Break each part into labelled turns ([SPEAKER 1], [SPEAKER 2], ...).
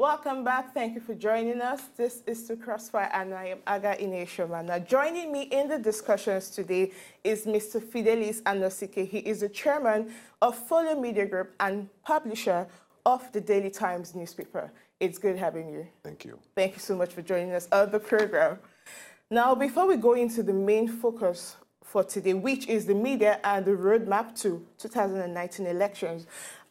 [SPEAKER 1] Welcome back. Thank you for joining us. This is To Crossfire, and I am Aga Ineshoma. Now, joining me in the discussions today is Mr. Fidelis Anosike. He is the chairman of Folio Media Group and publisher of the Daily Times newspaper. It's good having you.
[SPEAKER 2] Thank you.
[SPEAKER 1] Thank you so much for joining us on the program. Now, before we go into the main focus for today, which is the media and the roadmap to 2019 elections,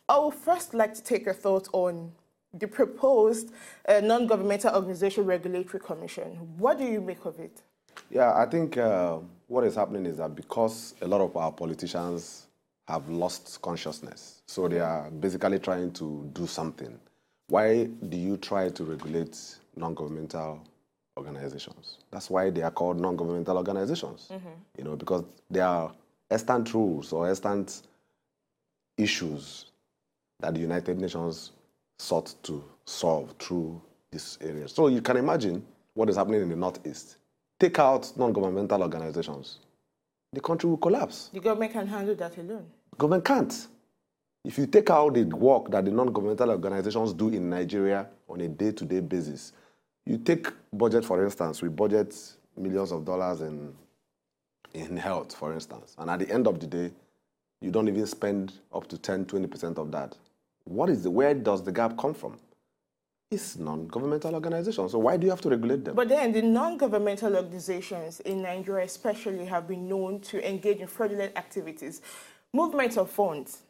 [SPEAKER 1] I would first like to take your thoughts on the proposed non-governmental organization regulatory commission. What do you make of it?
[SPEAKER 2] Yeah, I think what is happening is that because a lot of our politicians have lost consciousness, so they are basically trying to do something. Why do you try to regulate non-governmental organizations? That's why they are called non-governmental organizations. You know, because they are extant rules or extant issues that the United Nations sought to solve through this area. So you can imagine what is happening in the Northeast. Take out non-governmental organizations, the country will collapse.
[SPEAKER 1] The government can handle that alone.
[SPEAKER 2] The government can't. If you take out the work that the non-governmental organizations do in Nigeria on a day-to-day basis, you take budget, for instance, we budget millions of dollars in health, for instance, and at the end of the day, you don't even spend up to 10-20% of that. Where does the gap come from? It's non-governmental organizations. So why do you have to regulate them?
[SPEAKER 1] But then the non-governmental organizations in Nigeria especially have been known to engage in fraudulent activities, movement of funds,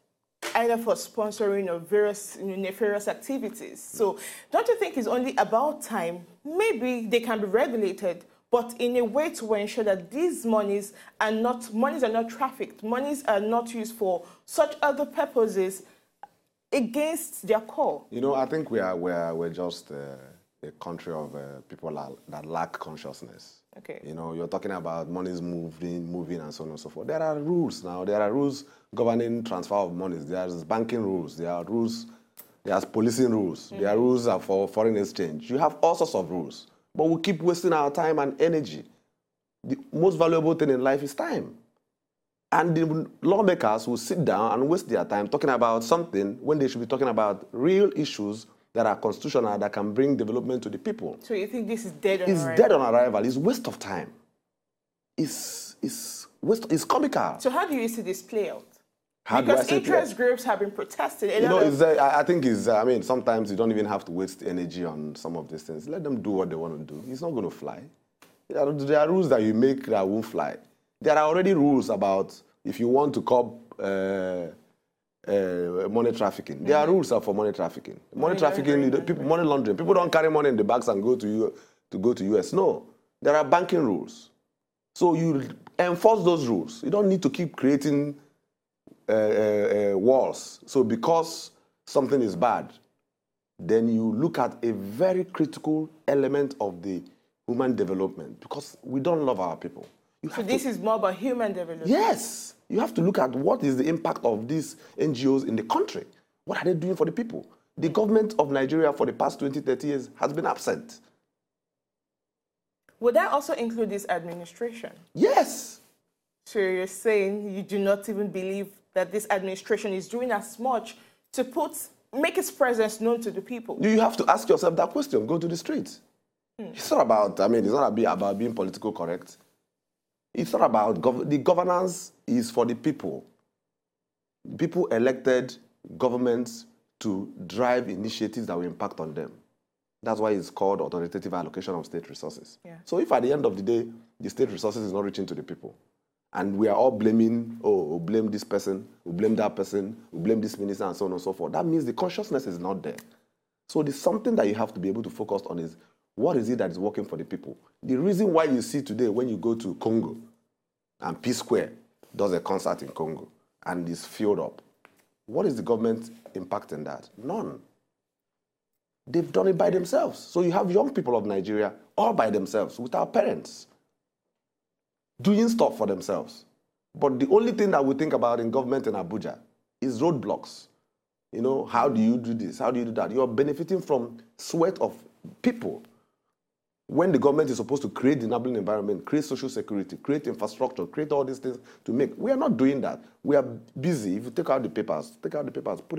[SPEAKER 1] either for sponsoring or various nefarious activities. So don't you think it's only about time? Maybe they can be regulated, but in a way to ensure that these monies are not trafficked, monies are not used for such other purposes against their core.
[SPEAKER 2] You know, I think we're just a country of people that lack consciousness.
[SPEAKER 1] Okay.
[SPEAKER 2] You know, you're talking about monies moving, and so on and so forth. There are rules now. There are rules governing transfer of monies. There's banking rules. There are rules. There's policing rules. There are rules for foreign exchange. You have all sorts of rules. But we keep wasting our time and energy. The most valuable thing in life is time. And the lawmakers will sit down and waste their time talking about something when they should be talking about real issues that are constitutional, that can bring development to the people.
[SPEAKER 1] So you think this is dead on arrival?
[SPEAKER 2] It's dead on arrival. It's waste of time. It's comical.
[SPEAKER 1] So how do you see this play out?
[SPEAKER 2] How
[SPEAKER 1] because interest groups have been protesting.
[SPEAKER 2] You know, I think I mean, sometimes you don't even have to waste energy on some of these things. Let them do what they want to do. It's not going to fly. There are rules that you make that won't fly. There are already rules about if you want to curb money trafficking. There are rules for money trafficking. Money laundering. People don't carry money in the bags and go to US. No, there are banking rules. So you enforce those rules. You don't need to keep creating walls. So because something is bad, then you look at a very critical element of the human development, because we don't love our people.
[SPEAKER 1] So this is more about human development?
[SPEAKER 2] Yes. You have to look at what is the impact of these NGOs in the country. What are they doing for the people? The government of Nigeria for the past 20, 30 years has been absent.
[SPEAKER 1] Would that also include this administration?
[SPEAKER 2] Yes.
[SPEAKER 1] So you're saying you do not even believe that this administration is doing as much to make its presence known to the people? You
[SPEAKER 2] have to ask yourself that question. Go to the streets. It's not about, it's not about being political correct. It's not about, the governance is for the people. People elected governments to drive initiatives that will impact on them. That's why it's called authoritative allocation of state resources. Yeah. So if at the end of the day, the state resources is not reaching to the people, and we are all blaming, we blame this person, we blame that person, we blame this minister, and so on and so forth, that means the consciousness is not there. So there's something that you have to be able to focus on is, what is it that is working for the people? The reason why you see today when you go to Congo and P Square does a concert in Congo and is filled up, what is the government impacting that? None. They've done it by themselves. So you have young people of Nigeria all by themselves without parents doing stuff for themselves. But the only thing that we think about in government in Abuja is roadblocks. You know, how do you do this? How do you do that? You're benefiting from sweat of people. When the government is supposed to create the enabling environment, create social security, create infrastructure, create all these things to make. We are not doing that. We are busy. If you take out the papers, put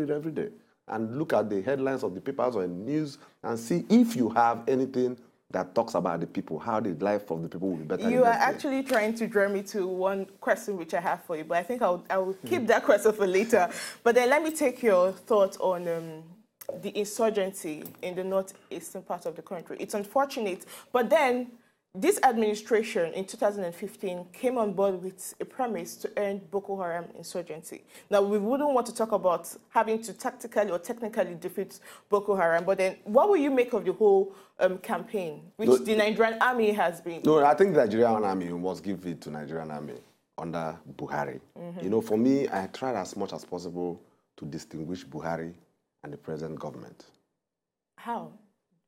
[SPEAKER 2] it every day. and look at the headlines of the papers or in news and see if you have anything that talks about the people, how the life of the people will be better.
[SPEAKER 1] You are actually trying to draw me to one question which I have for you, but I think I will keep that question for later. But then let me take your thoughts on the insurgency in the northeastern part of the country. It's unfortunate, but then this administration in 2015 came on board with a promise to end Boko Haram insurgency. Now, we wouldn't want to talk about having to tactically or technically defeat Boko Haram, but then what will you make of the whole campaign, which the Nigerian army has been?
[SPEAKER 2] No, I think the Nigerian army must give it to Nigerian army under Buhari. You know, for me, I tried as much as possible to distinguish Buhari and the present government.
[SPEAKER 1] How?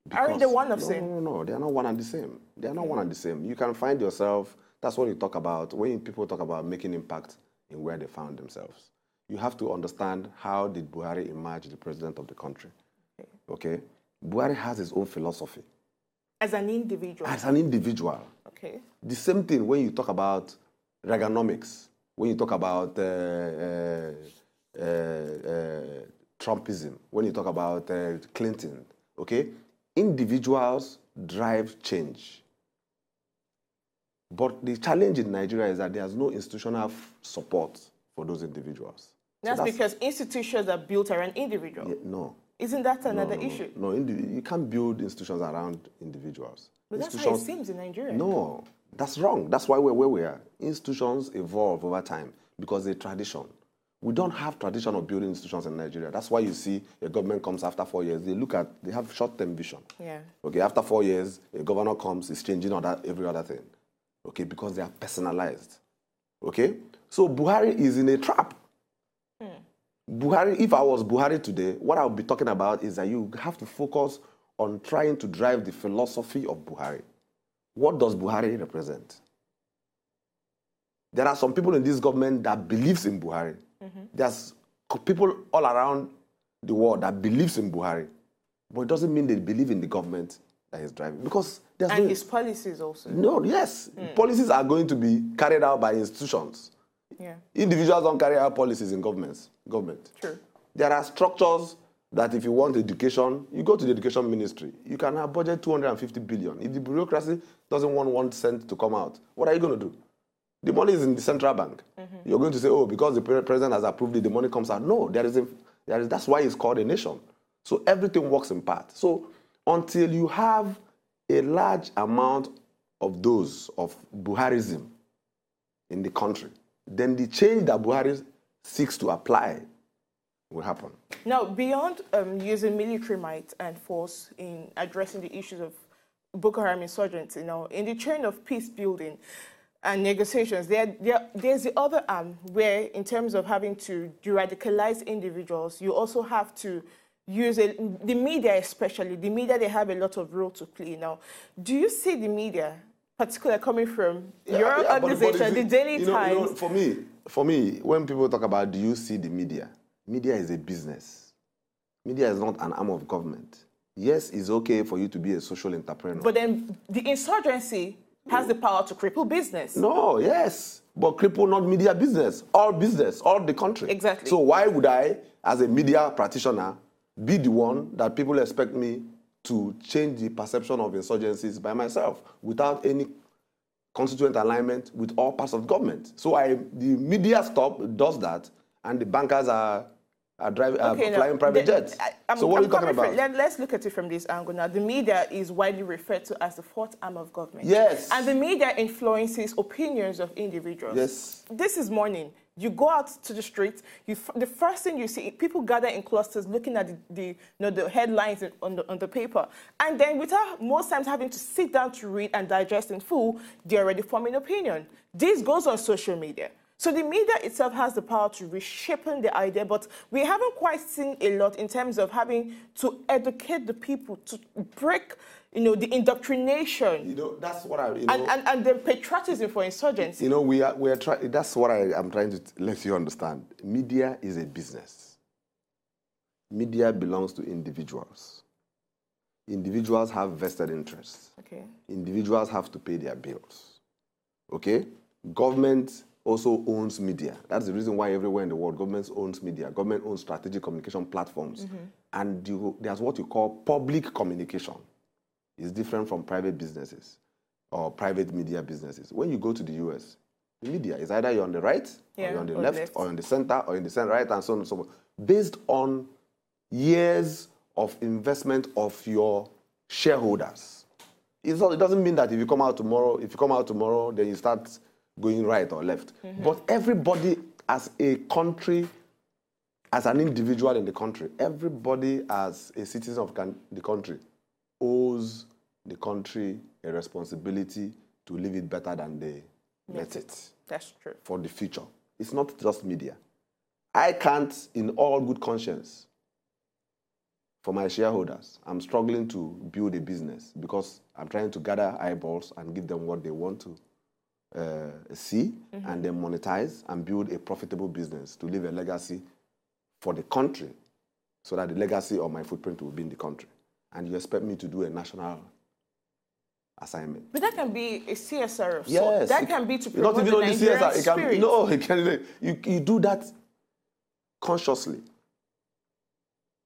[SPEAKER 2] Because,
[SPEAKER 1] aren't they one of the same?
[SPEAKER 2] No, they are not one and the same. They are not one and the same. You can find yourself, that's what you talk about, when people talk about making impact in where they found themselves. You have to understand how did Buhari emerge the president of the country. Okay? Buhari has his own philosophy.
[SPEAKER 1] As an individual? As
[SPEAKER 2] an individual.
[SPEAKER 1] Okay.
[SPEAKER 2] The same thing when you talk about Reaganomics, when you talk about Trumpism, when you talk about Clinton, okay? Individuals drive change. But the challenge in Nigeria is that there's no institutional support for those individuals.
[SPEAKER 1] That's because institutions are built around individuals.
[SPEAKER 2] Yeah, no.
[SPEAKER 1] Isn't that another issue?
[SPEAKER 2] No, you can't build institutions around individuals.
[SPEAKER 1] But that's how it seems in Nigeria.
[SPEAKER 2] No, that's wrong. That's why we're where we are. Institutions evolve over time because they're tradition. We don't have tradition of building institutions in Nigeria. That's why you see a government comes after 4 years. They have short-term vision. Yeah. Okay, after 4 years, a governor comes, is changing every other thing. Okay, because they are personalized. Okay? So Buhari is in a trap. Buhari, if I was Buhari today, what I would be talking about is that you have to focus on trying to drive the philosophy of Buhari. What does Buhari represent? There are some people in this government that believes in Buhari. There's people all around the world that believes in Buhari, but it doesn't mean they believe in the government that he's driving. Because there's
[SPEAKER 1] his policies also.
[SPEAKER 2] No, yes. Policies are going to be carried out by institutions.
[SPEAKER 1] Yeah.
[SPEAKER 2] Individuals don't carry out policies in government.
[SPEAKER 1] True.
[SPEAKER 2] There are structures that if you want education, you go to the education ministry. You can have budget 250 billion. If the bureaucracy doesn't want 1 cent to come out, what are you going to do? The money is in the central bank. You're going to say, oh, because the president has approved it, the money comes out. No, that's why it's called a nation. So everything works in part. So until you have a large amount of those of Buharism in the country, then the change that Buhari seeks to apply will happen.
[SPEAKER 1] Now, beyond using military might and force in addressing the issues of Boko Haram insurgency, in the chain of peace building and negotiations, there's the other arm where, in terms of having to de-radicalize individuals, you also have to use the media, especially. The media, they have a lot of role to play. Now, do you see the media, particularly coming from your organization, the Daily Times?
[SPEAKER 2] For me, when people talk about do you see the media, media is a business. Media is not an arm of government. Yes, it's okay for you to be a social entrepreneur.
[SPEAKER 1] But then the insurgency has the power to cripple business.
[SPEAKER 2] No, yes. But cripple not media business, all the country.
[SPEAKER 1] Exactly.
[SPEAKER 2] So why would I, as a media practitioner, be the one that people expect me to change the perception of insurgencies by myself without any constituent alignment with all parts of government? So the media does that, and the bankers are flying private jets. So what are you talking about?
[SPEAKER 1] Let's look at it from this angle now. The media is widely referred to as the fourth arm of government.
[SPEAKER 2] Yes.
[SPEAKER 1] And the media influences opinions of individuals.
[SPEAKER 2] Yes.
[SPEAKER 1] This is morning. You go out to the streets, the first thing you see, people gather in clusters looking at the headlines on the paper. And then without most times having to sit down to read and digest in full, they're already forming opinion. This goes on social media. So the media itself has the power to reshape the idea, but we haven't quite seen a lot in terms of having to educate the people, to break, the indoctrination.
[SPEAKER 2] That's what I...
[SPEAKER 1] and the patriotism for insurgency.
[SPEAKER 2] we are trying... That's what I'm trying to let you understand. Media is a business. Media belongs to individuals. Individuals have vested interests.
[SPEAKER 1] Okay.
[SPEAKER 2] Individuals have to pay their bills. Okay? Government also owns media. That's the reason why everywhere in the world, governments owns media. Government owns strategic communication platforms. And there's what you call public communication. It's different from private businesses or private media businesses. When you go to the US, the media is either you're on the right, or you're on the left, or on the center, or in the center right, and so on and so forth, based on years of investment of your shareholders. It doesn't mean that if you come out tomorrow, then you start going right or left. But everybody as a country, as an individual in the country, everybody as a citizen of the country owes the country a responsibility to leave it better than they met it.
[SPEAKER 1] That's true.
[SPEAKER 2] For the future. It's not just media. I can't, in all good conscience, for my shareholders, I'm struggling to build a business because I'm trying to gather eyeballs and give them what they want to see and then monetize and build a profitable business to leave a legacy for the country so that the legacy of my footprint will be in the country. And you expect me to do a national assignment.
[SPEAKER 1] But that can be a CSR of
[SPEAKER 2] yes,
[SPEAKER 1] sorts. That can be to promote the Nigerian spirit.
[SPEAKER 2] You do that consciously.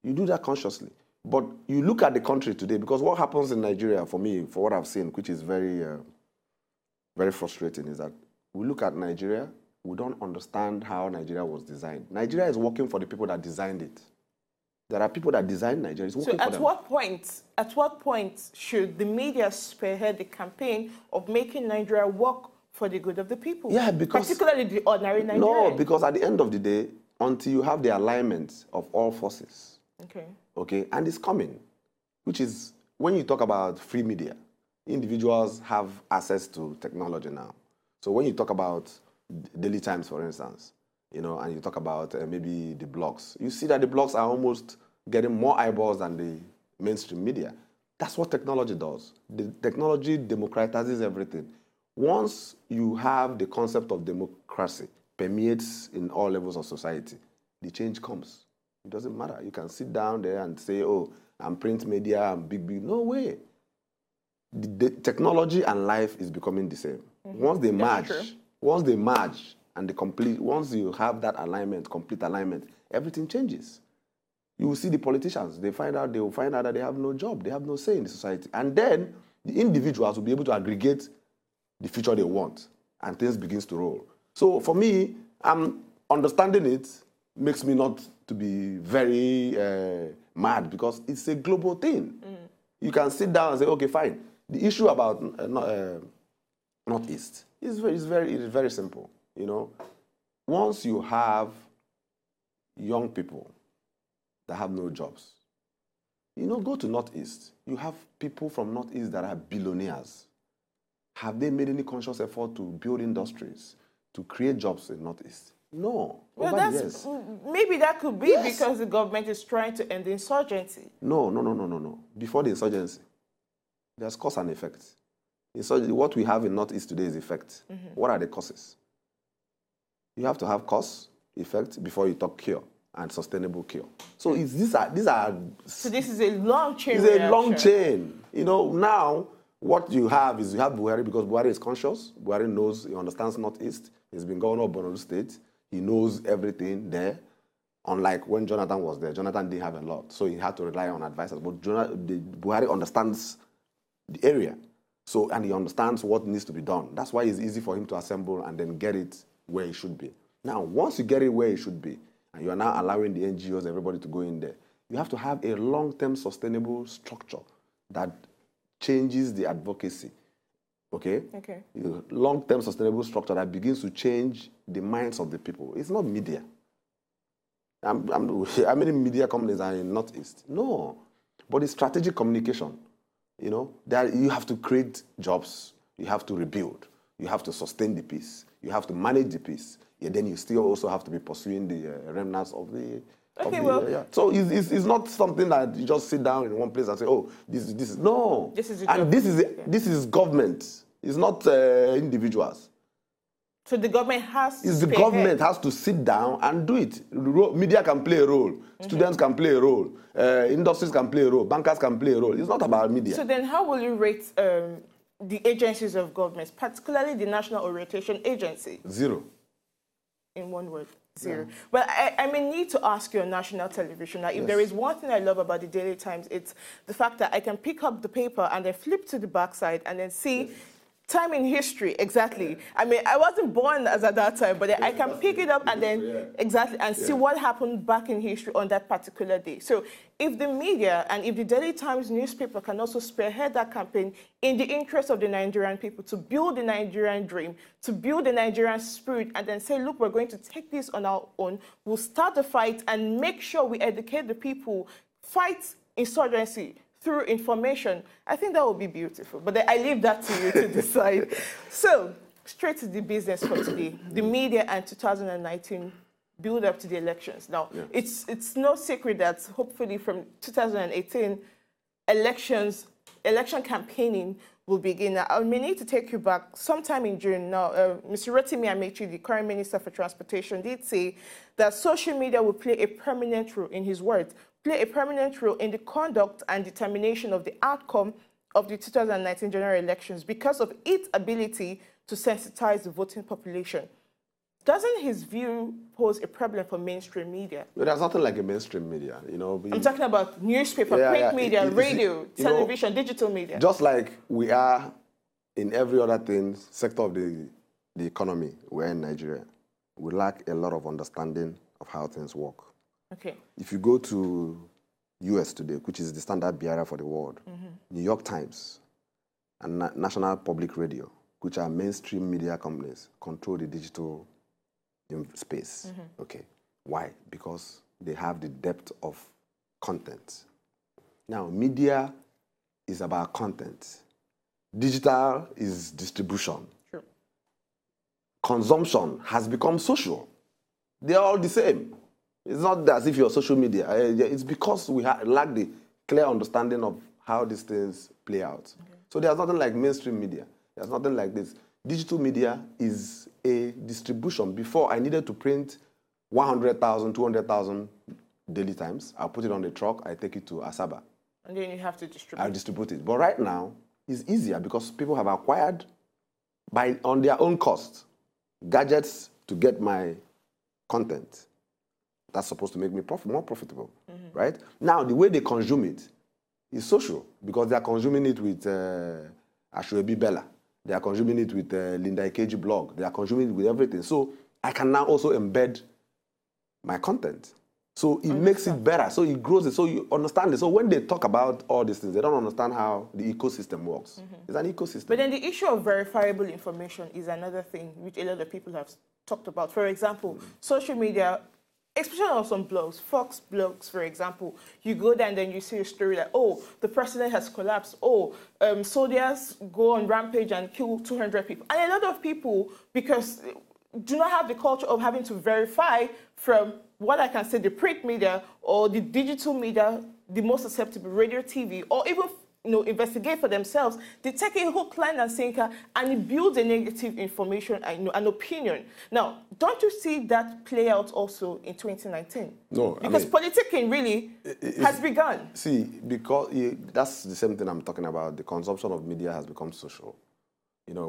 [SPEAKER 2] You do that consciously. But you look at the country today, because what happens in Nigeria, for me, for what I've seen, which is very, very frustrating, is that we look at Nigeria, we don't understand how Nigeria was designed. Nigeria is working for the people that designed it. There are people that designed Nigeria. It's working for them.
[SPEAKER 1] At what point should the media spearhead the campaign of making Nigeria work for the good of the people?
[SPEAKER 2] Yeah, because...
[SPEAKER 1] particularly the ordinary Nigerian.
[SPEAKER 2] No, because at the end of the day, until you have the alignment of all forces, okay, and it's coming, which is, when you talk about free media, individuals have access to technology now. So when you talk about Daily Times, for instance, you know, and you talk about maybe the blogs, you see that the blogs are almost getting more eyeballs than the mainstream media. That's what technology does. The technology democratizes everything. Once you have the concept of democracy permeates in all levels of society, the change comes. It doesn't matter. You can sit down there and say, oh, I'm print media, I'm big. No way. The technology and life is becoming the same. Once they merge, and once you have that alignment, complete alignment, everything changes. You will see the politicians, they will find out that they have no job, they have no say in the society. And then the individuals will be able to aggregate the future they want, and things begins to roll. So for me, understanding it makes me not to be very mad, because it's a global thing. You can sit down and say, okay, fine. The issue about Northeast is very simple. You know, once you have young people that have no jobs, you know, go to Northeast. You have people from Northeast that are billionaires. Have they made any conscious effort to build industries, to create jobs in Northeast? No.
[SPEAKER 1] Well, maybe that could be because the government is trying to end the insurgency.
[SPEAKER 2] No. Before the insurgency, there's cause and effect. What we have in Northeast today is effect. What are the causes? You have to have cause, effect, before you talk cure and sustainable cure. So these are.
[SPEAKER 1] So this is a long chain.
[SPEAKER 2] It's a long chain. You know, now what you have is Buhari, because Buhari is conscious. Buhari knows, he understands Northeast. He's been governor of Borno State. He knows everything there. Unlike when Jonathan was there, Jonathan didn't have a lot, so he had to rely on advisors. But Buhari understands the area, and he understands what needs to be done. That's why it's easy for him to assemble and then get it where it should be. Now, once you get it where it should be, and you are now allowing the NGOs, everybody to go in there, you have to have a long-term sustainable structure that changes the advocacy. Okay? Long-term sustainable structure that begins to change the minds of the people. It's not media. How many media companies are in Northeast? No. But it's strategic communication. You know, that you have to create jobs. You have to rebuild. You have to sustain the peace. You have to manage the peace. Then you still also have to be pursuing the remnants of the... So it's not something that you just sit down in one place and say, oh, this is... No. This is government. It's not individuals.
[SPEAKER 1] So the government has to...
[SPEAKER 2] The government has to sit down and do it. Media can play a role. Students can play a role. Industries can play a role. Bankers can play a role. It's not about media.
[SPEAKER 1] So then how will you rate the agencies of government, particularly the National Orientation Agency?
[SPEAKER 2] 0.
[SPEAKER 1] one word. Zero. But I may need to ask you on national television. Now, if there is one thing I love about the Daily Times, it's the fact that I can pick up the paper and then flip to the backside and then see time in history, exactly. I mean, I wasn't born as at that time, but I can pick it up and then see what happened back in history on that particular day. So if the media and if the Daily Times newspaper can also spearhead that campaign in the interest of the Nigerian people to build the Nigerian dream, to build the Nigerian spirit, and then say, look, we're going to take this on our own, we'll start the fight and make sure we educate the people, fight insurgency through information, I think that would be beautiful. But I leave that to you to decide. So, straight to the business for today. The media and 2019 build up to the elections. Now, it's no secret that hopefully from 2018, election campaigning will begin. Now, I may need to take you back sometime in June. Now, Mr. Rotimi Amechi, the current Minister for Transportation, did say that social media will play a prominent role, in his words, play a prominent role in the conduct and determination of the outcome of the 2019 general elections because of its ability to sensitize the voting population. Doesn't his view pose a problem for mainstream media?
[SPEAKER 2] No, there's nothing like a mainstream media, you know.
[SPEAKER 1] I'm talking about newspaper, print media, radio, television, digital media.
[SPEAKER 2] Just like we are in every other sector of the economy, we're in Nigeria. We lack a lot of understanding of how things work.
[SPEAKER 1] Okay.
[SPEAKER 2] If you go to US today, which is the standard bearer for the world, New York Times and National Public Radio, which are mainstream media companies, control the digital space. Okay. Why? Because they have the depth of content. Now, media is about content. Digital is distribution.
[SPEAKER 1] Sure.
[SPEAKER 2] Consumption has become social. They're all the same. It's not as if you're social media. It's because we lack the clear understanding of how these things play out. Okay. So there's nothing like mainstream media. There's nothing like this. Digital media is a distribution. Before, I needed to print 100,000, 200,000 Daily Times. I'll put it on the truck. I take it to Asaba.
[SPEAKER 1] And then you have to distribute.
[SPEAKER 2] I'll distribute it. But right now, it's easier because people have acquired, on their own cost, gadgets to get my content. That's supposed to make me more profitable, right? Now, the way they consume it is social because they are consuming it with Ashwebi Bella. They are consuming it with Linda Ikeji blog. They are consuming it with everything. So I can now also embed my content. So it makes it better. So it grows it. So you understand it. So when they talk about all these things, they don't understand how the ecosystem works. It's an ecosystem.
[SPEAKER 1] But then the issue of verifiable information is another thing which a lot of people have talked about. For example, social media, especially on some blogs, Fox blogs, for example, you go there and then you see a story like, oh, the president has collapsed. Oh, soldiers go on rampage and kill 200 people. And a lot of people, because do not have the culture of having to verify from what I can say, the print media or the digital media, the most susceptible, radio, TV, or even investigate for themselves, they take a hook, line, and sinker, and it builds a negative information and an opinion. Now, don't you see that play out also in 2019?
[SPEAKER 2] No,
[SPEAKER 1] because politicking really has begun.
[SPEAKER 2] See, because that's the same thing I'm talking about. The consumption of media has become social. You know,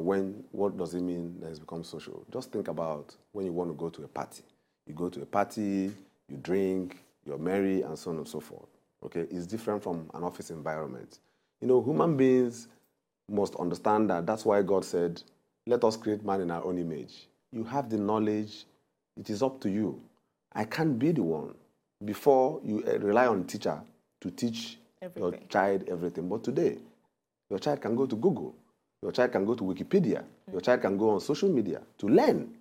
[SPEAKER 2] what does it mean that it's become social? Just think about when you want to go to a party. You go to a party, you drink, you're merry, and so on and so forth. Okay, it's different from an office environment. You know, human beings must understand that. That's why God said, let us create man in our own image. You have the knowledge. It is up to you. I can't be the one. Before, you rely on a teacher to teach your child everything. But today, your child can go to Google. Your child can go to Wikipedia. Your child can go on social media to learn.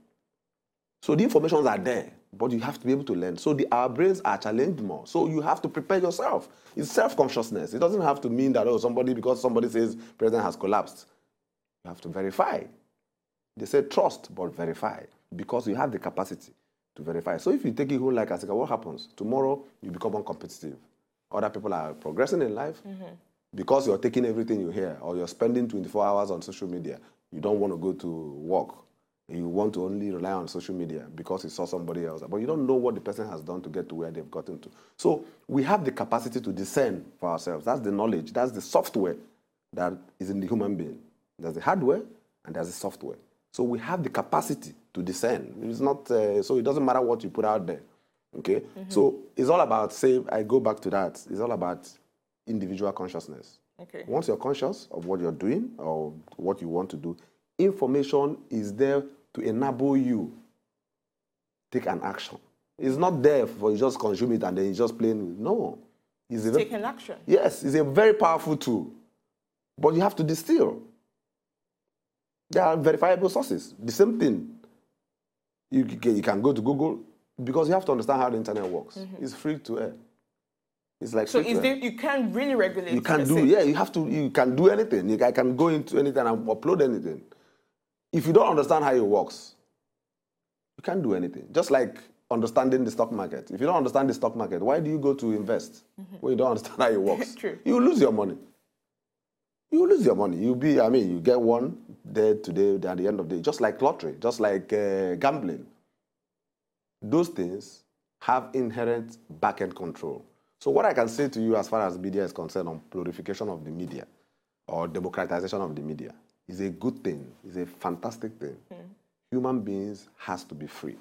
[SPEAKER 2] So the informations are there, but you have to be able to learn. So our brains are challenged more. So you have to prepare yourself. It's self-consciousness. It doesn't have to mean that, because somebody says president has collapsed. You have to verify. They say trust, but verify, because you have the capacity to verify. So if you take it whole like Asika, what happens? Tomorrow, you become uncompetitive. Other people are progressing in life. Because you're taking everything you hear, or you're spending 24 hours on social media, you don't want to go to work. You want to only rely on social media because you saw somebody else. But you don't know what the person has done to get to where they've gotten to. So we have the capacity to discern for ourselves. That's the knowledge. That's the software that is in the human being. There's the hardware and there's the software. So we have the capacity to discern. It's not, so it doesn't matter what you put out there. Okay? So it's all about, say, I go back to that, it's all about individual consciousness.
[SPEAKER 1] Okay.
[SPEAKER 2] Once you're conscious of what you're doing or what you want to do, information is there to enable you take an action. It's not there for you just consume it and then you just playing. No.
[SPEAKER 1] Take an action.
[SPEAKER 2] Yes, it's a very powerful tool. But you have to distill. There are verifiable sources. The same thing. You can go to Google because you have to understand how the internet works. It's free to air. It's like
[SPEAKER 1] so you can't really regulate.
[SPEAKER 2] You can do, yeah, you have to, you can do anything. I can go into anything and upload anything. If you don't understand how it works, you can't do anything. Just like understanding the stock market. If you don't understand the stock market, why do you go to invest when you don't understand how it works?
[SPEAKER 1] True.
[SPEAKER 2] You lose your money. You lose your money. You get one there today, at the end of the day, just like lottery, just like gambling. Those things have inherent back-end control. So what I can say to you as far as media is concerned on glorification of the media or democratization of the media is a good thing, is a fantastic thing. Human beings has to be free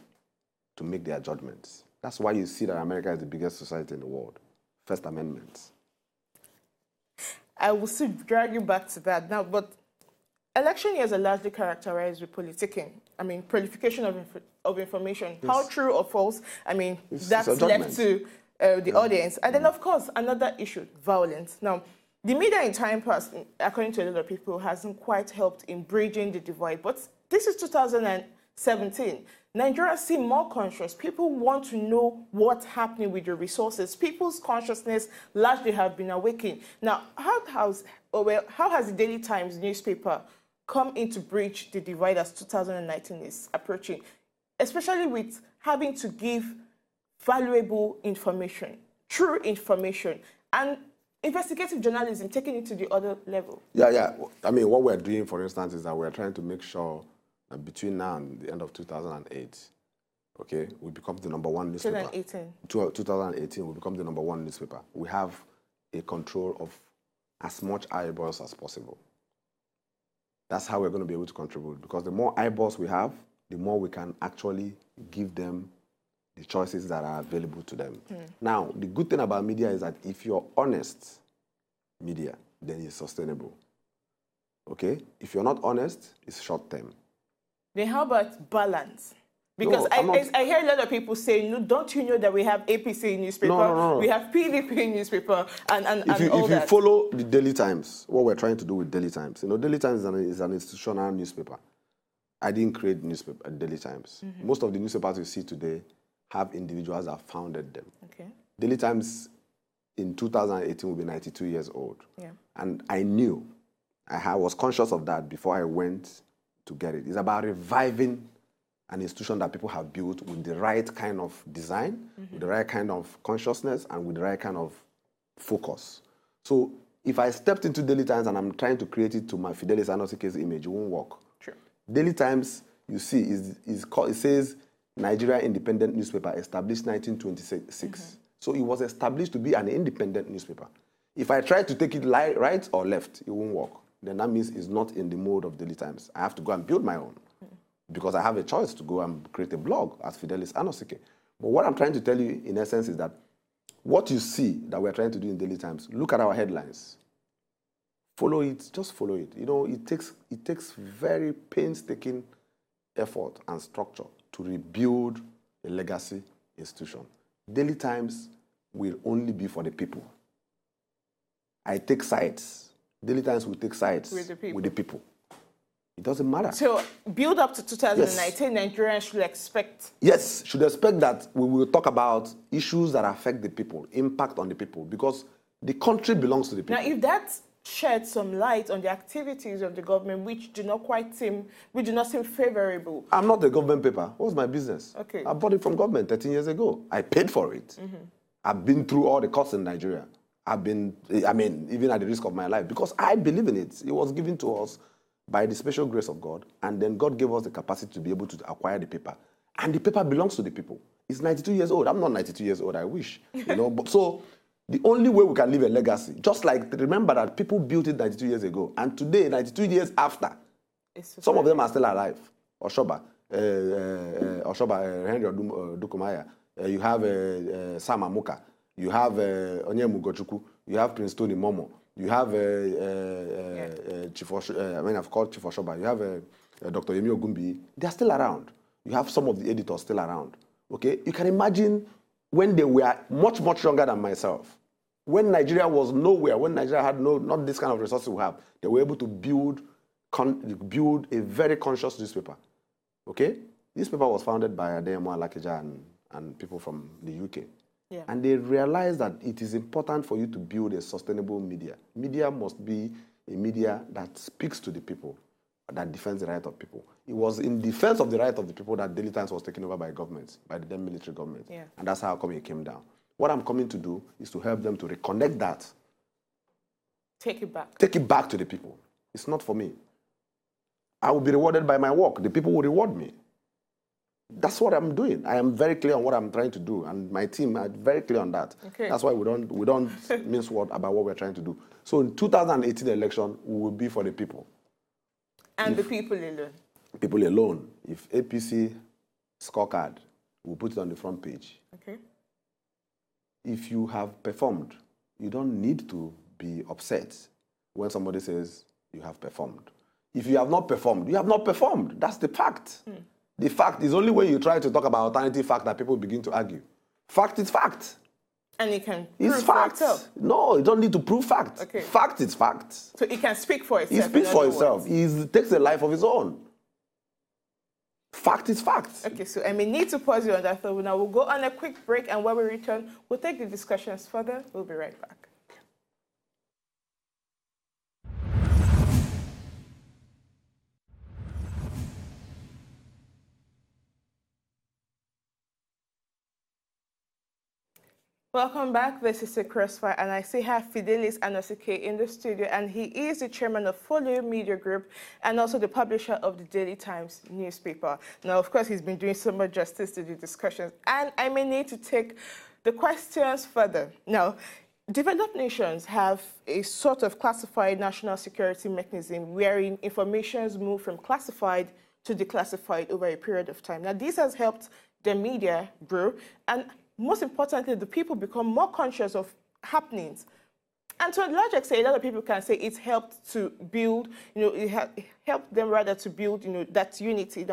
[SPEAKER 2] to make their judgments. That's why you see that America is the biggest society in the world. First Amendment.
[SPEAKER 1] I will still drag you back to that now, but election years are largely characterized with politicking. I mean, proliferation of information. Yes. How true or false? I mean, that's left to the audience. And then, of course, another issue, violence. Now, the media in time past, according to a lot of people, hasn't quite helped in bridging the divide. But this is 2017. Nigerians seem more conscious. People want to know what's happening with the resources. People's consciousness largely have been awakened. Now, how has the Daily Times newspaper come in to bridge the divide as 2019 is approaching, especially with having to give valuable information, true information, and investigative journalism taking it to the other level? Yeah.
[SPEAKER 2] I mean, what we're doing, for instance, is that we're trying to make sure that between now and the end of 2008, okay, we become the #1 newspaper. 2018, we become the #1 newspaper. We have a control of as much eyeballs as possible. That's how we're going to be able to contribute, because the more eyeballs we have, the more we can actually give them the choices that are available to them. Now, the good thing about media is that if you're honest media, then it's sustainable. Okay? If you're not honest, it's short-term.
[SPEAKER 1] Then how about balance? Because no, I hear a lot of people say, no, don't you know that we have APC newspaper, no. We have PDP newspaper, and
[SPEAKER 2] if you follow the Daily Times, what we're trying to do with Daily Times, you know, Daily Times is an institutional newspaper. I didn't create newspaper at Daily Times. Most of the newspapers you see today have individuals that founded them. Okay. Daily Times in 2018 will be 92 years old. Yeah. And I knew, I was conscious of that before I went to get it. It's about reviving an institution that people have built with the right kind of design, with the right kind of consciousness, and with the right kind of focus. So if I stepped into Daily Times and I'm trying to create it to my Fidelis Anosike's image, it won't work. Sure. Daily Times, you see, it says Nigeria Independent Newspaper, established 1926. So it was established to be an independent newspaper. If I try to take it right or left, it won't work. Then that means it's not in the mode of Daily Times. I have to go and build my own, because I have a choice to go and create a blog as Fidelis Anosike. But what I'm trying to tell you, in essence, is that what you see that we're trying to do in Daily Times, look at our headlines. Follow it, just follow it. You know, it takes very painstaking effort and structure to rebuild a legacy institution. Daily Times will only be for the people. I take sides. Daily Times will take sides with the people. It doesn't matter. So,
[SPEAKER 1] build up to 2019, yes. Nigerians should expect...
[SPEAKER 2] Yes, should expect that we will talk about issues that affect the people, impact on the people, because the country belongs to the people.
[SPEAKER 1] Now, if that sheds some light on the activities of the government, which do not seem favorable...
[SPEAKER 2] I'm not a government paper. What's my business?
[SPEAKER 1] Okay.
[SPEAKER 2] I bought it from government 13 years ago. I paid for it. I've been through all the costs in Nigeria. even at the risk of my life, because I believe in it. It was given to us by the special grace of God, and then God gave us the capacity to be able to acquire the paper. And the paper belongs to the people. It's 92 years old. I'm not 92 years old, I wish. You know, but so the only way we can leave a legacy, just like, remember that people built it 92 years ago, and today, 92 years after, some of them are still alive. Oshoba, Oshoba, Henry Dukumaya, you have Sam Amuka, you have Onyemu Gochuku, you have Prince Tony Momo, you have Chief I've called Chief Oshoba, you have Dr. Yemi Ogumbi. They are still around. You have some of the editors still around. Okay? You can imagine when they were much, much younger than myself. When Nigeria was nowhere, when Nigeria had not this kind of resources we have, they were able to build a very conscious newspaper. Okay? This paper was founded by Adeyemo Alakeja and people from the UK.
[SPEAKER 1] Yeah.
[SPEAKER 2] And they realized that it is important for you to build a sustainable media. Media must be a media that speaks to the people, that defends the right of people. It was in defense of the right of the people that Daily Times was taken over by government, by the then military government.
[SPEAKER 1] Yeah.
[SPEAKER 2] And that's how come it came down. What I'm coming to do is to help them to reconnect that.
[SPEAKER 1] Take it back.
[SPEAKER 2] Take it back to the people. It's not for me. I will be rewarded by my work. The people will reward me. That's what I'm doing. I am very clear on what I'm trying to do, and my team are very clear on that.
[SPEAKER 1] Okay.
[SPEAKER 2] That's why we don't mince word about what we're trying to do. So in 2018 election, we will be for the people.
[SPEAKER 1] And the people alone.
[SPEAKER 2] People alone. If APC scorecard, we'll put it on the front page.
[SPEAKER 1] Okay.
[SPEAKER 2] If you have performed, you don't need to be upset when somebody says you have performed. If you have not performed, you have not performed. That's the fact. The fact is only when you try to talk about alternative fact that people begin to argue. Fact is fact.
[SPEAKER 1] And it can
[SPEAKER 2] It's
[SPEAKER 1] prove
[SPEAKER 2] fact.
[SPEAKER 1] for itself.
[SPEAKER 2] No, you don't need to prove fact.
[SPEAKER 1] Okay.
[SPEAKER 2] Fact is fact.
[SPEAKER 1] So it can speak for itself.
[SPEAKER 2] He speaks
[SPEAKER 1] in
[SPEAKER 2] for
[SPEAKER 1] other
[SPEAKER 2] himself.
[SPEAKER 1] words.
[SPEAKER 2] He takes a life of his own. Fact is fact.
[SPEAKER 1] Okay, so I may need to pause you on that thought. Now we'll go on a quick break, and when we return, we'll take the discussions further. We'll be right back. Welcome back. This is a Crossfire, and I see have Fidelis Anosike in the studio, and he is the chairman of Folio Media Group and also the publisher of the Daily Times newspaper. Now, of course, he's been doing so much justice to the discussions, and I may need to take the questions further. Now, developed nations have a sort of classified national security mechanism wherein informations move from classified to declassified over a period of time. Now, this has helped the media grow, and most importantly, the people become more conscious of happenings. And to a large extent, a lot of people can say it's helped to build, it helped them rather to build, that unity.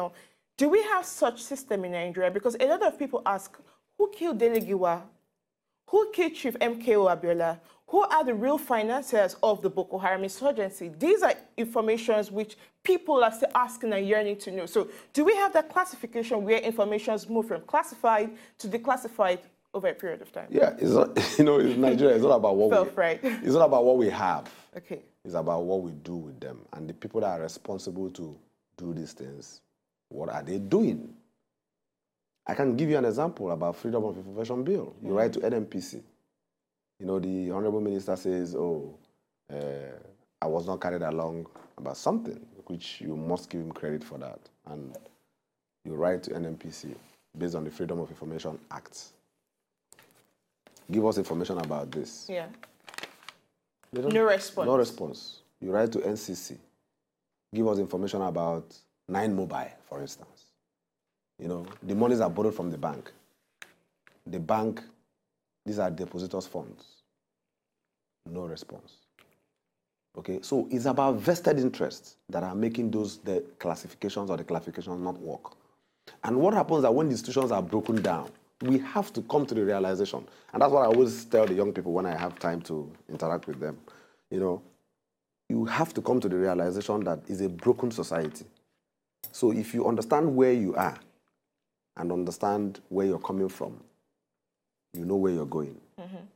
[SPEAKER 1] Do we have such system in Nigeria? Because a lot of people ask, who killed Delegiwa? Who killed Chief MKO Abiola? Who are the real financiers of the Boko Haram insurgency? These are informations which people are still asking and yearning to know. So do we have that classification where informations move from classified to declassified over a period of time?
[SPEAKER 2] Yeah, it's not, in Nigeria, it's not about what it's not about what we have.
[SPEAKER 1] Okay.
[SPEAKER 2] It's about what we do with them. And the people that are responsible to do these things, what are they doing? I can give you an example about Freedom of Information Bill. You write to NMPC. The Honorable Minister says, I was not carried along about something, which you must give him credit for that. And you write to NMPC based on the Freedom of Information Act. Give us information about this.
[SPEAKER 1] Yeah. No response.
[SPEAKER 2] No response. You write to NCC. Give us information about 9 Mobile, for instance. The monies are borrowed from the bank. The bank, these are depositors' funds. No response. Okay, so it's about vested interests that are making the classifications or the classifications not work. And what happens is that when the institutions are broken down, we have to come to the realization. And that's what I always tell the young people when I have time to interact with them. You have to come to the realization that it's a broken society. So if you understand where you are and understand where you're coming from, you know where you're going.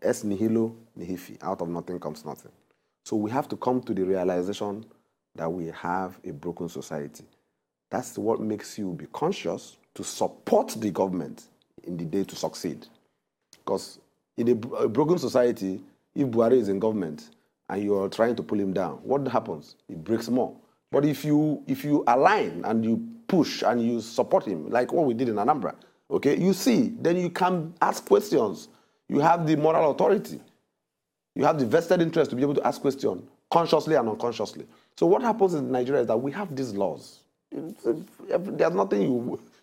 [SPEAKER 2] Es nihilo nihifi. Out of nothing comes nothing. So we have to come to the realization that we have a broken society. That's what makes you be conscious to support the government in the day to succeed. Because in a broken society, if Buhari is in government and you're trying to pull him down, what happens? It breaks more. But if you align and you push and you support him, like what we did in Anambra, okay, you see, then you can ask questions. You have the moral authority. You have the vested interest to be able to ask questions consciously and unconsciously. So what happens in Nigeria is that we have these laws. There's nothing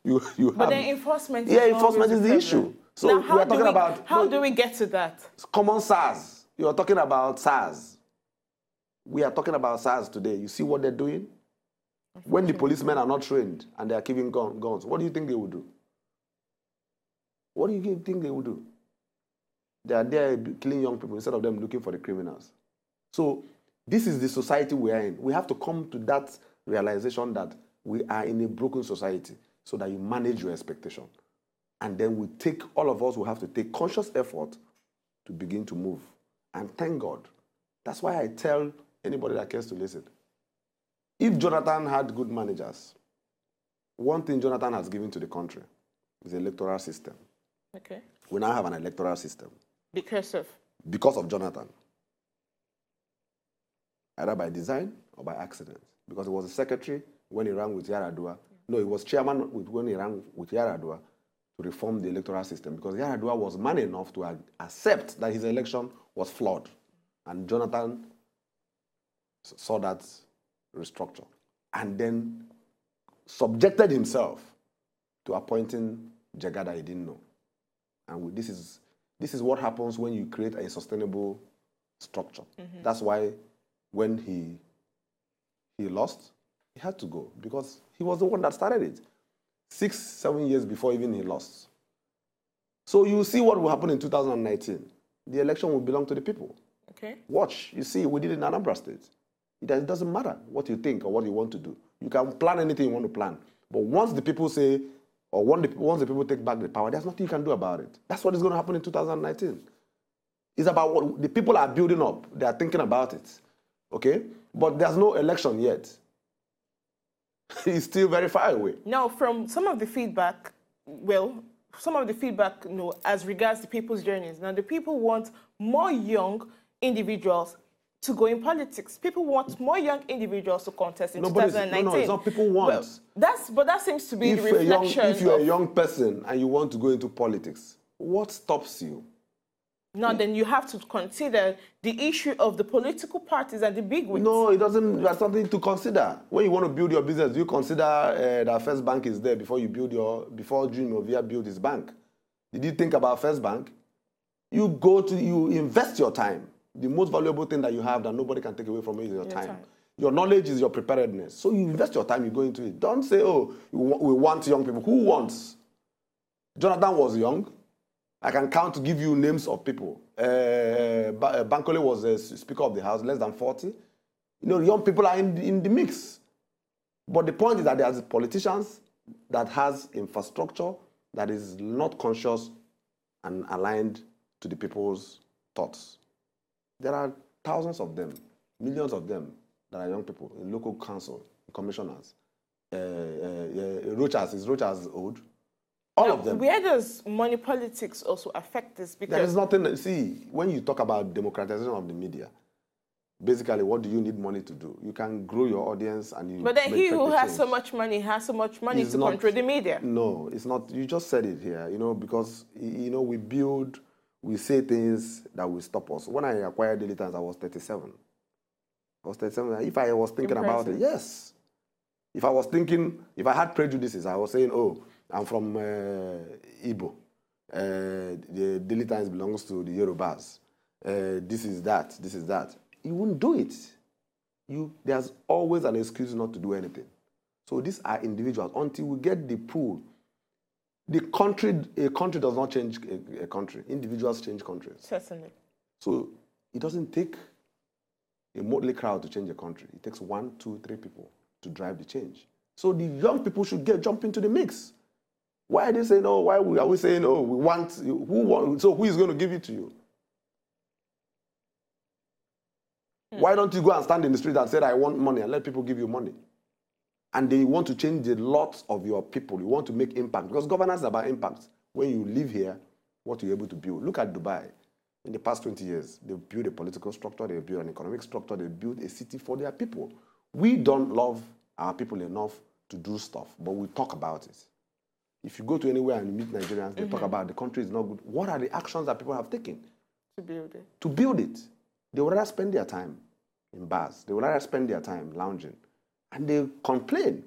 [SPEAKER 2] you have.
[SPEAKER 1] But then enforcement is
[SPEAKER 2] enforcement is the issue. So
[SPEAKER 1] now,
[SPEAKER 2] we are talking about...
[SPEAKER 1] How do we get to that?
[SPEAKER 2] Common SARS. You are talking about SARS. We are talking about SARS today. You see what they're doing? When the policemen are not trained and they are giving guns, what do you think they will do? What do you think they will do? They are there killing young people instead of them looking for the criminals. So this is the society we are in. We have to come to that realization that we are in a broken society so that you manage your expectation. And then all of us will have to take conscious effort to begin to move. And thank God. That's why I tell anybody that cares to listen. If Jonathan had good managers, one thing Jonathan has given to the country is the electoral system.
[SPEAKER 1] Okay.
[SPEAKER 2] We now have an electoral system.
[SPEAKER 1] Because of?
[SPEAKER 2] Because of Jonathan. Either by design or by accident. Because he was a secretary when he ran with Yaradua. No, he was chairman when he ran with Yaradua to reform the electoral system. Because Yaradua was man enough to accept that his election was flawed. And Jonathan saw that restructure and then subjected himself to appointing Jagada he didn't know. And this is what happens when you create a sustainable structure. That's why when he lost, he had to go because he was the one that started it 6-7 years before even he lost. So you see what will happen in 2019. The election will belong to the people.
[SPEAKER 1] Okay.
[SPEAKER 2] Watch. You see, we did it in Anambra State. It doesn't matter what you think or what you want to do. You can plan anything you want to plan. But once the people say, or once the people take back the power, there's nothing you can do about it. That's what is going to happen in 2019. It's about what the people are building up. They are thinking about it. Okay? But there's no election yet. It's still very far away.
[SPEAKER 1] Now, from some of the feedback, as regards the people's journeys, now the people want more young individuals to go in politics. People want more young individuals to contest in 2019.
[SPEAKER 2] No, it's not people want.
[SPEAKER 1] But that seems to be the reflection.
[SPEAKER 2] If you're a young person and you want to go into politics, what stops you?
[SPEAKER 1] No, then you have to consider the issue of the political parties and the big wigs.
[SPEAKER 2] No, it doesn't. There's something to consider. When you want to build your business, do you consider that First Bank is there before Jumia built his bank? Did you think about First Bank? You invest your time. The most valuable thing that you have that nobody can take away from you is your time. Your knowledge is your preparedness. So you invest your time, you go into it. Don't say, oh, we want young people. Who wants? Jonathan was young. I can count to give you names of people. Bankole was a Speaker of the House, less than 40. Young people are in the mix. But the point is that there's politicians that has infrastructure that is not conscious and aligned to the people's thoughts. There are thousands of them, millions of them that are young people in local council, commissioners. Is Rochas old? All of them.
[SPEAKER 1] Where does money politics also affect this? Because
[SPEAKER 2] there is nothing. See, when you talk about democratization of the media, basically, what do you need money to do? You can grow your audience and you.
[SPEAKER 1] But then he who has so much money has so much money to control the media.
[SPEAKER 2] No, it's not. You just said it here, because we say things that will stop us. When I acquired Daily Times, I was 37. If I was thinking about it, yes. If I had prejudices, I was saying, oh, I'm from Igbo. The Daily Times belongs to the Yorubas. This is that. You wouldn't do it. There's always an excuse not to do anything. So these are individuals. Until we get the pool, a country does not change a country. Individuals change countries.
[SPEAKER 1] Certainly.
[SPEAKER 2] So it doesn't take a motley crowd to change a country. It takes 1, 2, 3 people to drive the change. So the young people should jump into the mix. Why are they saying, oh, why are we saying, oh, we want, so who is going to give it to you? Why don't you go and stand in the street and say, I want money, and let people give you money? And then you want to change the lot of your people. You want to make impact. Because governance is about impact. When you live here, what you're able to build. Look at Dubai. In the past 20 years, they've built a political structure, they've built an economic structure, they've built a city for their people. We don't love our people enough to do stuff, but we talk about it. If you go to anywhere and meet Nigerians, they talk about the country is not good. What are the actions that people have taken? To build it. They would rather spend their time in bars. They would rather spend their time lounging. And they complain.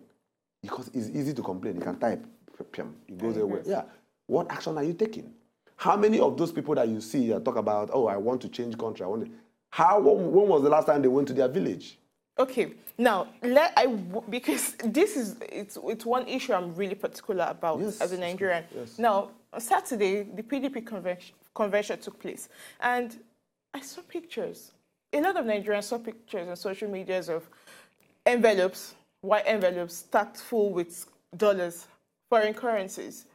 [SPEAKER 2] Because it's easy to complain. You can type, it goes away. Yeah. What action are you taking? How many of those people that you see talk about, oh, I want to change country, when was the last time they went to their village?
[SPEAKER 1] Okay, now because it's one issue I'm really particular about as a Nigerian. Yes. Now, on Saturday, the PDP convention took place, and I saw pictures. A lot of Nigerians saw pictures on social media of envelopes, white envelopes stacked full with dollars, foreign currencies,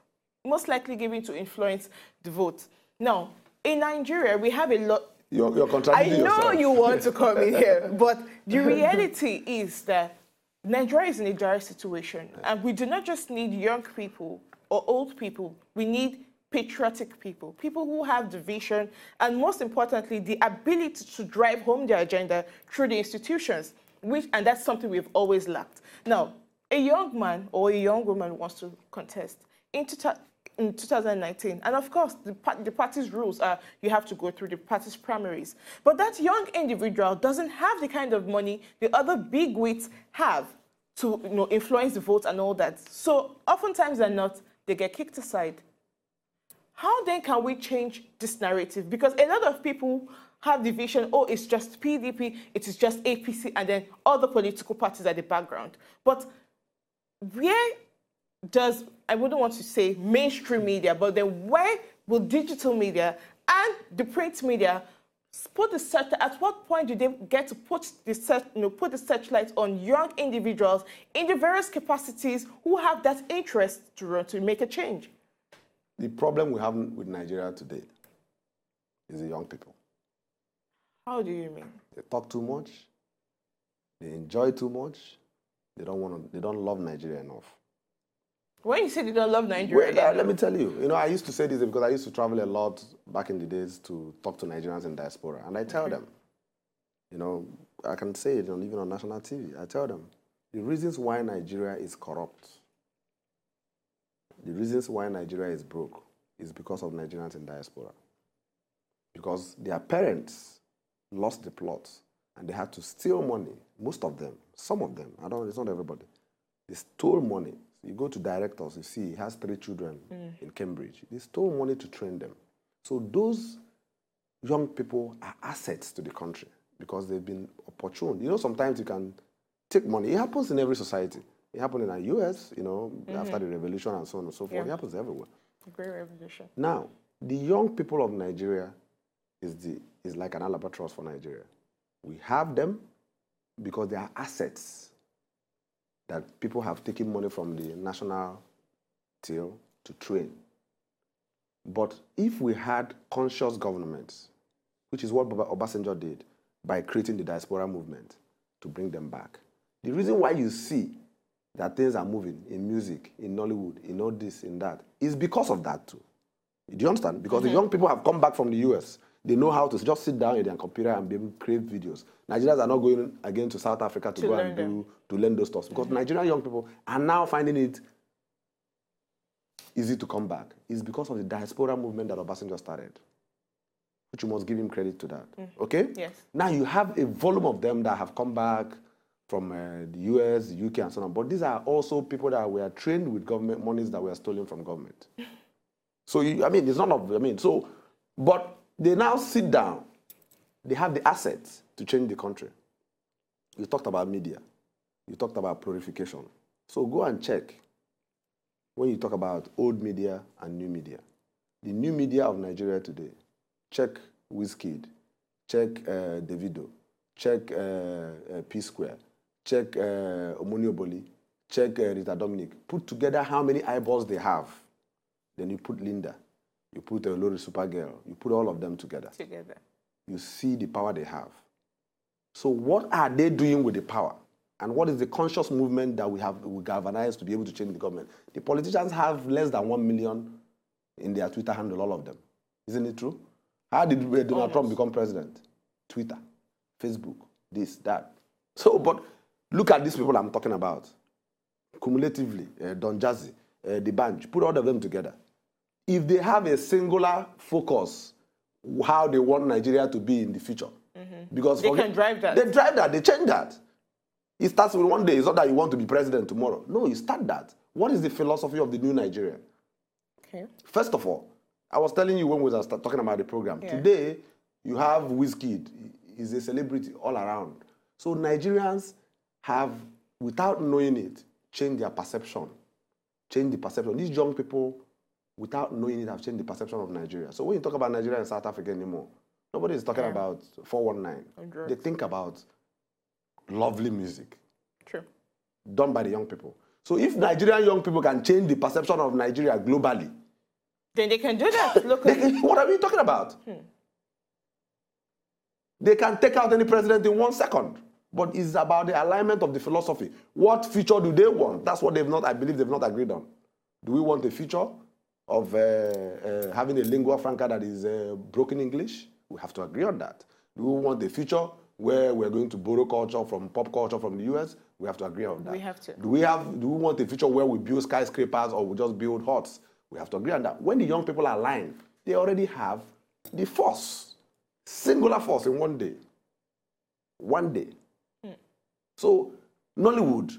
[SPEAKER 1] most likely given to influence the vote. Now, in Nigeria, we have a lot.
[SPEAKER 2] You're contradicting yourself.
[SPEAKER 1] I know you want to come in here, but the reality is that Nigeria is in a dire situation, and we do not just need young people or old people. We need patriotic people, people who have the vision, and most importantly, the ability to drive home their agenda through the institutions, and that's something we've always lacked. Now, a young man or a young woman wants to contest in 2019, and of course, the party's rules are you have to go through the party's primaries. But that young individual doesn't have the kind of money the other big wigs have to influence the vote and all that. So oftentimes than not, they get kicked aside. How then can we change this narrative? Because a lot of people have the vision, oh, it's just PDP, it is just APC, and then other political parties at the background. But where does, I wouldn't want to say mainstream media, but then where will digital media and the print media put the search, at what point do they get to put the searchlight on young individuals in the various capacities who have that interest to run to make a change?
[SPEAKER 2] The problem we have with Nigeria today is the young people.
[SPEAKER 1] How do you mean?
[SPEAKER 2] They talk too much, they enjoy too much, they don't love Nigeria enough.
[SPEAKER 1] When you say they don't love Nigeria,
[SPEAKER 2] let me tell you. I used to say this because I used to travel a lot back in the days to talk to Nigerians in diaspora. And I tell them, I can say it even on national TV. I tell them, the reasons why Nigeria is corrupt, the reasons why Nigeria is broke is because of Nigerians in diaspora. Because their parents lost the plot and they had to steal money. Most of them, some of them, it's not everybody. They stole money. You go to directors, you see he has 3 children in Cambridge. They stole money to train them. So those young people are assets to the country because they've been opportune. Sometimes you can take money. It happens in every society. It happened in the US, after the revolution and so on and so forth. Yeah. It happens everywhere.
[SPEAKER 1] The Great Revolution.
[SPEAKER 2] Now, the young people of Nigeria is like an albatross for Nigeria. We have them because they are assets that people have taken money from the national till to train. But if we had conscious governments, which is what Obasanjo did by creating the diaspora movement to bring them back, the reason why you see that things are moving in music, in Nollywood, in all this, in that, is because of that too. Do you understand? Because the young people have come back from the US. They know how to just sit down in their computer and be able to create videos. Nigerians are not going again to South Africa to go and learn those stuff. Because Nigerian young people are now finding it easy to come back. It's because of the diaspora movement that Obasanjo started, which you must give him credit to that. Okay?
[SPEAKER 1] Yes.
[SPEAKER 2] Now you have a volume of them that have come back from the US, the UK, and so on. But these are also people that were trained with government monies that were stolen from government. So, it's none of, but they now sit down. They have the assets to change the country. You talked about media. You talked about purification. So go and check when you talk about old media and new media. The new media of Nigeria today, check Wizkid, check Davido, check P-Square, check Omonioboli, check Rita Dominic. Put together how many eyeballs they have. Then you put Linda. You put Lori Supergirl, you put all of them together. You see the power they have. So what are they doing with the power? And what is the conscious movement that we galvanize to be able to change the government? The politicians have less than 1 million in their Twitter handle, all of them. Isn't it true? How did Donald Trump become president? Twitter, Facebook, this, that. So, but look at these people I'm talking about. Cumulatively, Don Jazzy, the Banj, put all of them together. If they have a singular focus, how they want Nigeria to be in the future. Because
[SPEAKER 1] they can drive that.
[SPEAKER 2] They drive that, they change that. It starts with one day. It's not that you want to be president tomorrow. No, you start that. What is the philosophy of the new Nigeria?
[SPEAKER 1] Okay.
[SPEAKER 2] First of all, I was telling you when we were talking about the program.
[SPEAKER 1] Yeah.
[SPEAKER 2] Today, you have Wizkid. He's a celebrity all around. So Nigerians have, without knowing it, changed their perception. Changed the perception. These young people, without knowing it, have changed the perception of Nigeria. So when you talk about Nigeria and South Africa anymore, nobody is talking about 419. They think about lovely music.
[SPEAKER 1] True.
[SPEAKER 2] Done by the young people. So if Nigerian young people can change the perception of Nigeria globally,
[SPEAKER 1] then they can do that locally.
[SPEAKER 2] What are we talking about? They can take out any president in 1 second. But it's about the alignment of the philosophy. What future do they want? That's what I believe they've not agreed on. Do we want a future of having a lingua franca that is broken English? We have to agree on that. Do we want a future where we're going to borrow culture from pop culture from the US? We have to agree on that.
[SPEAKER 1] We have to.
[SPEAKER 2] Do we want a future where we build skyscrapers or we just build huts? We have to agree on that. When the young people are aligned, they already have the force, singular force in one day. One day. So, Nollywood,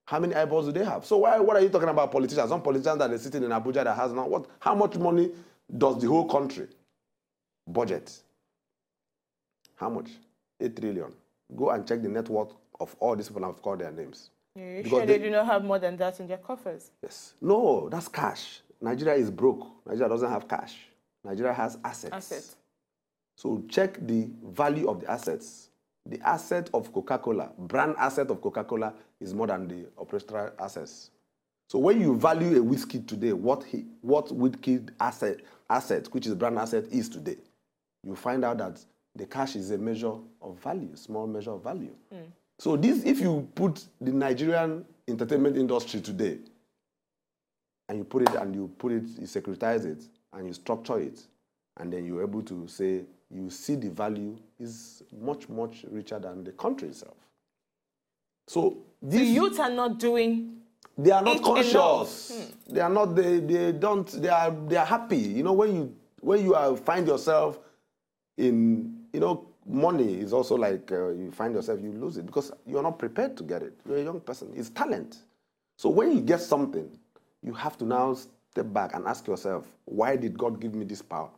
[SPEAKER 2] how many eyeballs do they have? So what are you talking about politicians? Some politicians that are sitting in Abuja that has not, how much money does the whole country budget? How much? 8 trillion. Go and check the net worth of all these people and I've called their names.
[SPEAKER 1] You're sure they do not have more than that in their coffers?
[SPEAKER 2] Yes. No, that's cash. Nigeria is broke. Nigeria doesn't have cash. Nigeria has assets.
[SPEAKER 1] Assets.
[SPEAKER 2] So check the value of the assets. The asset of Coca-Cola, brand asset of Coca-Cola is more than the operational assets. So when you value a Wizkid today, what Wizkid asset, which is brand asset, is today, you find out that the cash is a measure of value, small measure of value. So this, if you put the Nigerian entertainment industry today, and you securitize it, and you structure it, and then you're able to say, you see the value is much, much richer than the country itself. So
[SPEAKER 1] the youth are not doing.
[SPEAKER 2] They are not conscious. They are not. They are happy. You know, when you find yourself in, money is also like you find yourself, you lose it because you're not prepared to get it. You're a young person. It's talent. So when you get something, you have to now step back and ask yourself, why did God give me this power?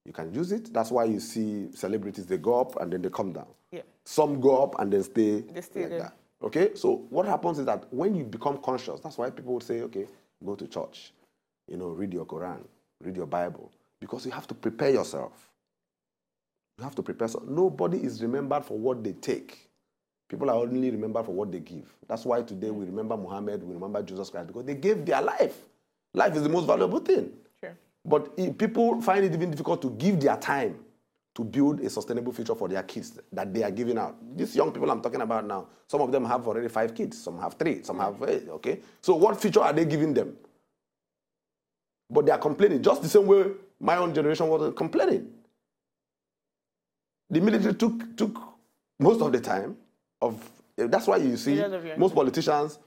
[SPEAKER 2] You can use it. That's why you see celebrities, they go up and then they come down.
[SPEAKER 1] Yeah.
[SPEAKER 2] Some go up and then stay
[SPEAKER 1] like
[SPEAKER 2] there. That. Okay? So what happens is that when you become conscious, that's why people would say, okay, go to church, read your Quran, read your Bible, because you have to prepare yourself. You have to prepare yourself. Nobody is remembered for what they take. People are only remembered for what they give. That's why today we remember Muhammad, we remember Jesus Christ, because they gave their life. Life is the most valuable thing. But people find it even difficult to give their time to build a sustainable future for their kids that they are giving out. These young people I'm talking about now, some of them have already 5 kids, some have 3, some have 8, okay? So what future are they giving them? But they are complaining, just the same way my own generation was complaining. The military took most of the time of, that's why you see most politicians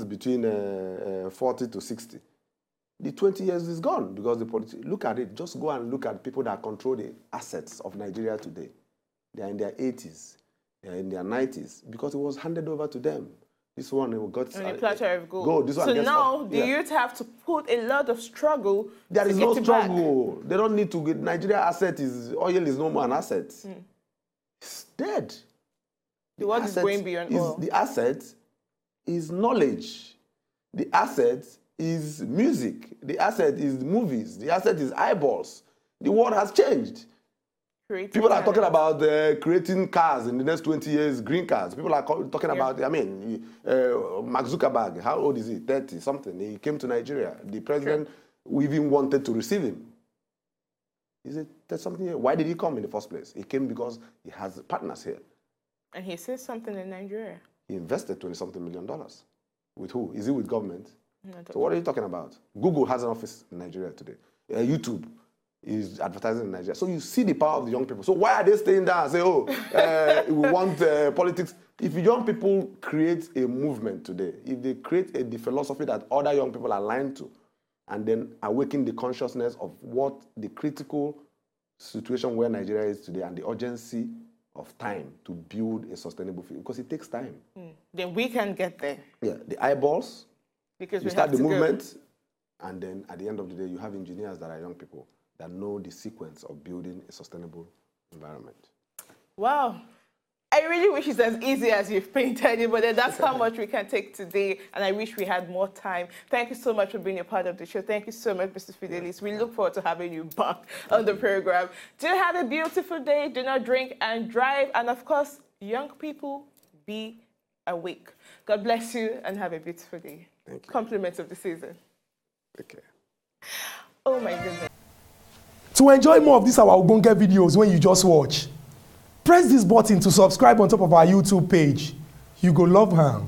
[SPEAKER 2] between 40 to 60. The 20 years is gone because look at it. Just go and look at people that control the assets of Nigeria today. They are in their 80s. They are in their 90s because it was handed over to them. This one got
[SPEAKER 1] a platter of gold.
[SPEAKER 2] This one
[SPEAKER 1] so now the youth have to put a lot of struggle. There is no struggle.
[SPEAKER 2] They don't need to get Nigeria asset oil is no more an asset. It's dead.
[SPEAKER 1] The world is going beyond oil.
[SPEAKER 2] The asset is knowledge. The asset is music. The asset is movies. The asset is eyeballs. The world has changed. People are talking about creating cars in the next 20 years, green cars. People are talking about, Mark Zuckerberg, how old is he? 30 something. He came to Nigeria. The president, we even wanted to receive him. Is it something here? Why did he come in the first place? He came because he has partners here. And
[SPEAKER 1] he says something in Nigeria.
[SPEAKER 2] He invested $20-something million. With who? Is it with government? So what are you talking about? Google has an office in Nigeria today. YouTube is advertising in Nigeria. So you see the power of the young people. So why are they staying down and say, we want politics? If young people create a movement today, if they create the philosophy that other young people are aligned to, and then awaken the consciousness of what the critical situation where Nigeria is today and the urgency of time to build a sustainable future because it takes time.
[SPEAKER 1] Then we can get there.
[SPEAKER 2] Yeah, the eyeballs,
[SPEAKER 1] because
[SPEAKER 2] you
[SPEAKER 1] we
[SPEAKER 2] start
[SPEAKER 1] have
[SPEAKER 2] the
[SPEAKER 1] to
[SPEAKER 2] movement, and then at the end of the day, you have engineers that are young people that know the sequence of building a sustainable environment.
[SPEAKER 1] Wow. I really wish it's as easy as you've painted it, but that's how much we can take today, and I wish we had more time. Thank you so much for being a part of the show. Thank you so much, Mr. Fidelis. We look forward to having you back on the program. Do have a beautiful day. Do not drink and drive. And of course, young people, be awake. God bless you and have a beautiful day.
[SPEAKER 2] Thank you.
[SPEAKER 1] Compliments of the season.
[SPEAKER 2] Okay.
[SPEAKER 1] Oh my goodness.
[SPEAKER 3] To enjoy more of these our Ogbonge videos when you just watch, press this button to subscribe on top of our YouTube page. You go love her.